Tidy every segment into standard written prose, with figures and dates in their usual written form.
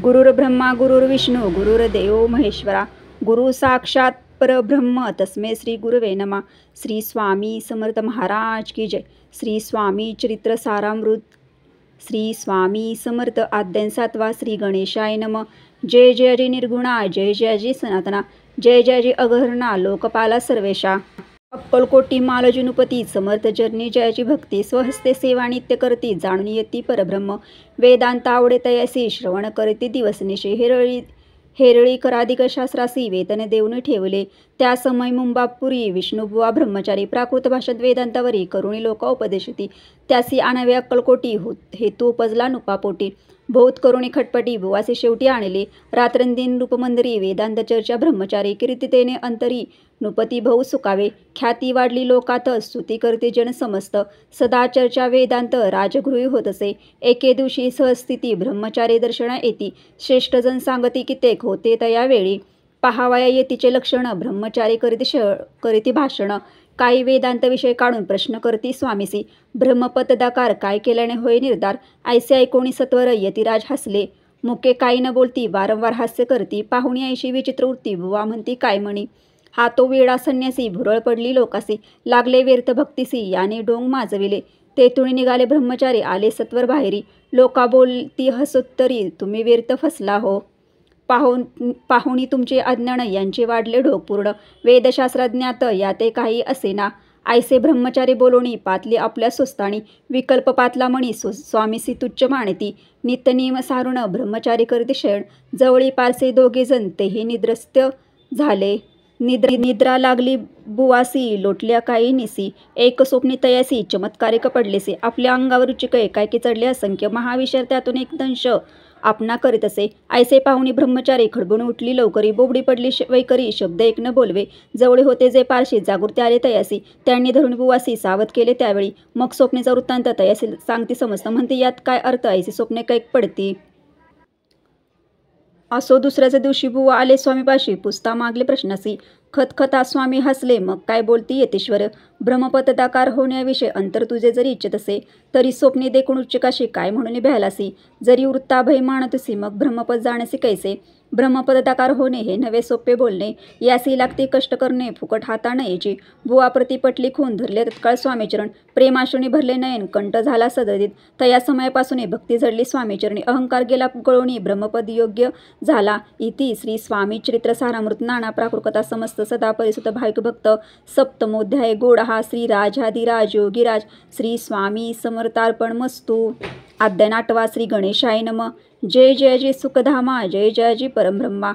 गुरुर्ब्रह्मा गुरुर्विष्णू गुरुर्देव महेश्वरा गुरु साक्षात परब्रह्म तस्मै श्री गुरुवे नमः। श्री स्वामी समर्थ महाराज की जय। श्री स्वामी चरित्र सारामृत श्री स्वामी समर्थ अध्याय 7 श्री गणेशाय नमः। जय जय जय निर्गुणा जय जय जय सनातना जय जय जय अगहरणा लोकपाला सर्वेशा। अक्कलकोटी मालजुनुपती समर्थ जरणी जयाची भक्ती स्वहस्ते सेवा नित्य करती जाणून येती परब्रह्म। वेदांत आवडे तयासी श्रवण करती दिवसनिशी हेरळी कराधिक शास्त्रासी वेतन देऊन ठेवले। त्या समय मुंबापुरी विष्णुबुवा ब्रह्मचारी प्राकृत भाषेत वेदांतावरी करुणी लोक उपदेशती। त्यासी आणावे अक्कलकोटी हेतू उपजला नुपापोटी। बहुत करुणी खटपटी बुवासे शेवटी आणले। रात्रंदिन रूपमंदिरी वेदांत चर्चा ब्रह्मचारी कीर्तितेने अंतरी नुपती भाऊ सुकावे। ख्याती वाढली लोकात स्तुती करते जन समस्त सदा चर्चा वेदांत राजगृही होत असे। एके दिवशी सहस्थिती ब्रह्मचारी दर्शना येती श्रेष्ठ जन सांगती कित्येक होते तया वेळी। पहावया येतीचे लक्षण ब्रह्मचारी करीती भाषण काही वेदांत विषय काढून प्रश्न करती स्वामीसी। ब्रह्मपतदाकार काय केल्याने होय निर्धार ऐसे ऐकोणी सत्वर यतिराज हसले। मुके काही न बोलती वारंवार हास्य करती पाहुणी ऐशी विचित्र वृत्ती बुवा म्हणती काय म्हणी। हा तो वेडा संन्यासी भुरळ पडली लोकासी लागले व्यर्थ भक्तीसी याने डोंग माजविले। तेथून निघाले ब्रह्मचारी आले सत्वर बाहेरी लोका बोलती हसोत्तरी तुम्ही व्यर्थ फसला हो। पाहुणी तुमचे अज्ञान यांचे वाढले ढोक पूर्ण वेदशास्त्रज्ञात याते काही असेना। ऐसे ब्रह्मचारी बोलोणी पातली आपल्या सुस्तानी विकल्प पातला मणी स्वामीसी तुच्छ मानती। नित्यनियम सारुण ब्रह्मचारी करते शयन जवळी पारसे दोघे जण तेही निद्रस्त झाले। निद्रा लागली बुवासी लोटल्या काही निसी एक स्वप्नी तयासी चमत्कारिक पडलेसे। आपल्या अंगावर रुचिक एकाएकी चढले असंख्य महाविचार त्यातून एक दंश आपणा करीत असे। ऐसे पाहुणी ब्रह्मचारी खडबून उठली लवकरी बोबडी पडली वैकरी शब्द एक न बोलवे। जवळे होते जे पारशी जागृती आले तयासी त्यांनी धरून बुवासी सावध केले त्यावेळी। मग स्वप्नेचा वृत्तांत तयासी सांगती समजतं म्हणते यात काय अर्थ ऐसी स्वप्ने कैक पडती। असो दुसऱ्याच दिवशी बुवा आले स्वामीपाशी पुसता मागले प्रश्नासी। खतखता स्वामी हसले मग काय बोलती यतीश्वर। ब्रह्मपतदाकार होण्याविषयी अंतर तुझे जरी इच्छित असे तरी स्वप्ने देखून उच्चकाशी काय म्हणून भ्यालासी। जरी वृत्ताभय मानतसी मग ब्रह्मपद जाण्यासी कैसे। ब्रह्मपददाकार होणे हे नवे सोपे बोलणे यासी लागते कष्ट करणे फुकट हाता नयेची। बुवा प्रतिपटली खून धरले तत्काळ स्वामीचरण प्रेमाशुनी भरले नयन कंठ झाला सदरीत। तया समयापासून भक्ती झडली स्वामीचरणी अहंकार गेला गळोणी ब्रह्मपद योग्य झाला। इति श्री स्वामी चरित्र सारामृत नाना प्राकृता समस्त सदा परिसुत भाविक भक्त सप्तमोध्याय गोडहा श्री राजाधिराज योगीराज श्री स्वामी समर्थार्पण मस्तु। अध्याय 8 श्री गणेशाय नमः। जय जय जय सुखधामा जय जय जय परब्रह्मा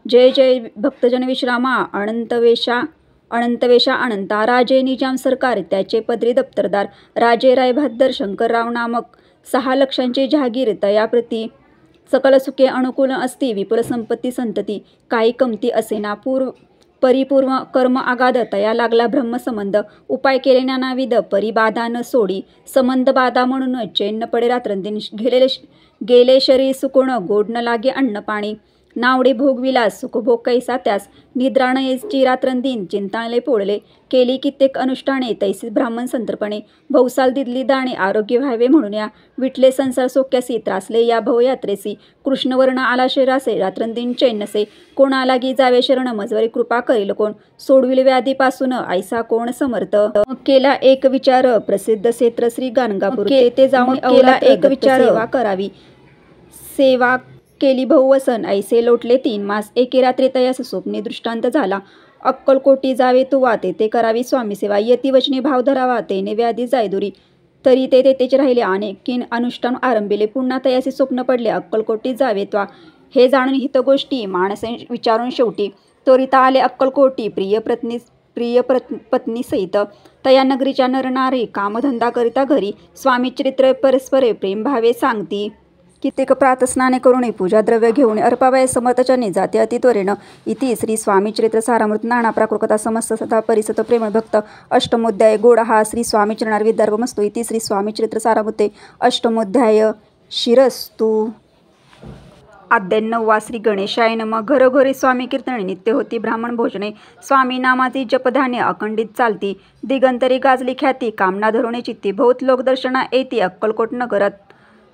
जय जय भक्तजन विश्रामा अनंतवेशा अनंता राजे निजाम सरकार त्याचे पदरी दप्तरदार राजे रायबहाद्दर शंकरराव नामक 6 लक्षांची जहागीर तयाप्रती सकल सुखे अनुकूल असती विपुल संपत्ती संतती काही कमती असेना। परिपूर्व कर्म आगाध तया लागला ब्रह्मसंबंध उपाय केले नानाविध परिबाधा न सोडी। संबंध बाधा म्हणून चैन न पडे रात्रंदिन गेले शरीर सुकोण गोड न लागे अन्न पाणी। नावडे भोगविलास सुखभोग कैसा त्यास निद्रा न यायची रात्रंदिन चिंताळले पोळले। केली कित्येक अनुष्ठाने तैसे ब्राह्मण संतर्पणे भवसाल दिदली दाणे आरोग्य व्हावे म्हणून या। विटले संसार सोक्यासी त्रासले या भवयात्रेसी कृष्णवर्ण आला शरीरासे रात्रंदिन चैन नसे। कोणा लागी जावे शरण मजवरी कृपा करील कोण सोडविले व्याधीपासून ऐसा कोण समर्थ। केला एक विचार प्रसिद्ध क्षेत्र श्री गाणगापूर ते जाऊन केला एक विचार सेवा करावी। सेवा केली बहुवसन ऐसे लोटले 3 मास एके रात्री तयास स्वप्नी दृष्टांत झाला। अक्कलकोटी जावे तुवा तेथे करावी स्वामी सेवा यती वचनी भाव धरावा तेने व्याधी जायदुरी। तरी ते तेथेच राहिले अनेकीन अनुष्ठान आरंभिले पुन्हा तयासी स्वप्न पडले अक्कलकोटी जावे त्वा। हे जाणून हित गोष्टी माणसे विचारून शेवटी त्वरिता आले अक्कलकोटी प्रिय पत्नी सहित तया नगरीच्या नरनारी कामधंदा करिता घरी। स्वामी चरित्र परस्परे प्रेम भावे सांगती कित्येक प्रातस्नाने करुणी पूजा द्रव्य घेऊन अर्पावय समर्थचरणी जाते अतित्वरेण। इति श्री स्वामी चरित्र सारामृत नाना प्राकृता समस्त सदा परिसत प्रेम भक्त अष्टमोध्याय गोडहा श्री स्वामी चरणार विद्यार्भमस्तु। इति श्री स्वामी चरित्र सारामृते अष्टमोध्याय शिरस्तु। अध्याय 9 श्री गणेशाय नमः। घरोघरी स्वामी कीर्तने नित्य होती ब्राह्मण भोजने स्वामी नामाची जपधान्य अखंडित चालती। दिगंतरी गाजली ख्याती कामना धरुणे चित्ती बहुत लोक दर्शना येती अक्कलकोट नगरात।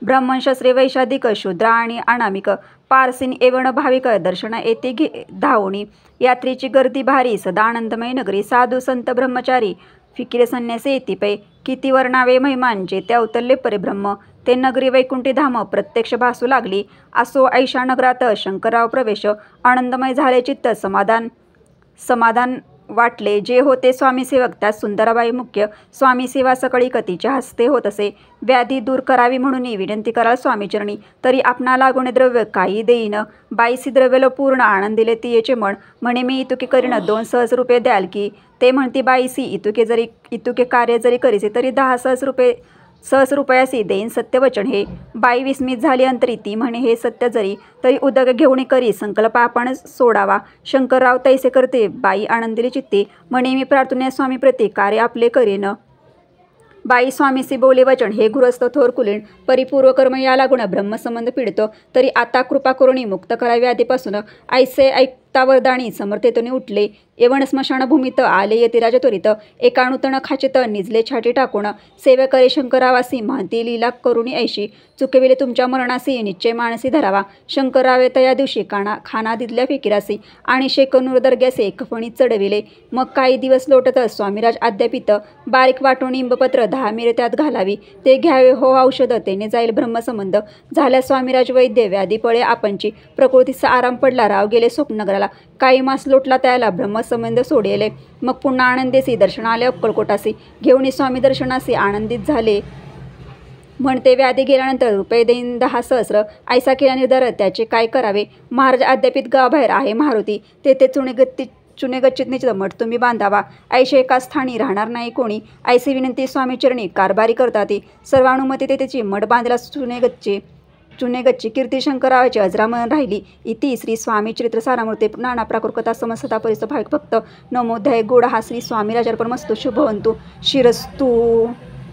ब्राह्मण शस्त्रे वैशाधिक शूद्र आणि अनामिक पारसीन एवण भाविक दर्शन येते धावणी, यात्रेची गर्दी भारी सदा आनंदमय नगरी, साधू संत ब्रह्मचारी फिकिरे संन्यासी येती पै, किती वर्णावे महिमांचे ते अवतरले परिब्रह्म, ते नगरी वैकुंठी धाम प्रत्यक्ष भासू लागली. असो ऐशा नगरात शंकरराव प्रवेश, आनंदमय झाले चित्त समाधान वाटले. जे होते स्वामी सेवक त्यात सुंदराबाई मुख्य, स्वामी सेवा सकळी कतीच्या हस्ते होत असे. व्याधी दूर करावी म्हणून विनंती कराल स्वामीचरणी, तरी आपणा लागून द्रव्य काही देईन. बाईसी द्रव्यलो पूर्ण आनंद दिले तियेचे मन, म्हणे मी इतुके करीन 2 सहज रुपये द्याल की. ते म्हणती बाईसी इतुके कार्य जरी करीसे तरी 10 सहज रुपयासी देईन सत्य वचन हे. बाई विस्मित झाली अंतरी, ती म्हणे हे सत्य जरी, तरी उदक घेऊन करी संकल्प आपण सोडावा. शंकरराव तैसे करते बाई आनंदिली चित्ते, म्हणे मी प्रार्थने स्वामी प्रती कार्य आपले करीन. बाई स्वामीसी बोले वचन, हे गृहस्थ थोर कुलीन, परिपूर्व कर्म या लागून ब्रह्मसंबंध पीडितो, तरी आता कृपा करुणी मुक्त करावी आधीपासून. ऐसे ऐकता वरदानी समर्थेतून उठले, एवण स्मशानभूमीत आले यतिराज त्वरित. एका नूतन खाचेत निजले छाटी टाकून, सेवे करे शंकररावासी महती लीला करुणी ऐशी. चुकविले तुमच्या मरणासी निश्चय मानसी धरावा. शंकररावे तया दिवशी खाना दिदल्या फिकिरासी, आणि शेकनूर दर्ग्यासे कफणी चढविले. मग काही दिवस लोटत स्वामीराज अद्यापित, बारीक वाटून इंबपत्र 10 मिरे त्यात घालावी, ते घ्यावे हो औषध तेने जाईल ब्रह्मसंबंध. झाल्या स्वामीराज वैद्य व्याधी पळे आपणची, प्रकृतीचा आराम पडला राव गेले स्वप्नगराला. काही मास लोटला त्याला ब्रह्मसंबंध सोडेले. मग पुन्हा आनंदेसी दर्शन आले अक्कलकोटासी, घेऊन स्वामी दर्शनासी आनंदित झाले. म्हणते व्याधी गेल्यानंतर रुपये देईन 10 सहस्र. ऐसा केला निर्धार त्याचे काय करावे. महाराज अद्यापित गावाबाहेर आहे मारुती, तेथे चुनेगच्चित निश्चित मठ तुम्ही बांधावा. ऐशे एका स्थानी राहणार नाही कोणी, ऐसी विनंती स्वामीचरणी कारभारी करतात. सर्वानुमती ते त्याची मठ बांधला चुनेगच्ची. कीर्ती शंकररावाची अजरामर राहिली. इति श्री स्वामी चरित्र सारामृते नाना प्राकृतकथा समस्तता परिस्थ भाविक भक्त नमोध्याय गोड हा श्री स्वामी राजार्पणमस्तु शुभवंतु शिरस्तु.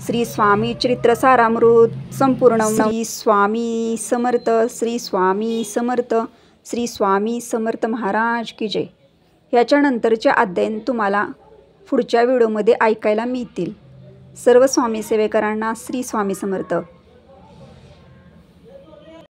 श्री स्वामी चरित्र सारामृत संपूर्ण. श्री स्वामी समर्थ, श्री स्वामी समर्थ, श्री स्वामी समर्थ महाराज की जय. ह्याच्यानंतरचे अध्ययन तुम्हाला पुढच्या व्हिडिओमध्ये ऐकायला मिळतील. सर्व स्वामी सेवेकरांना श्री स्वामी समर्थ.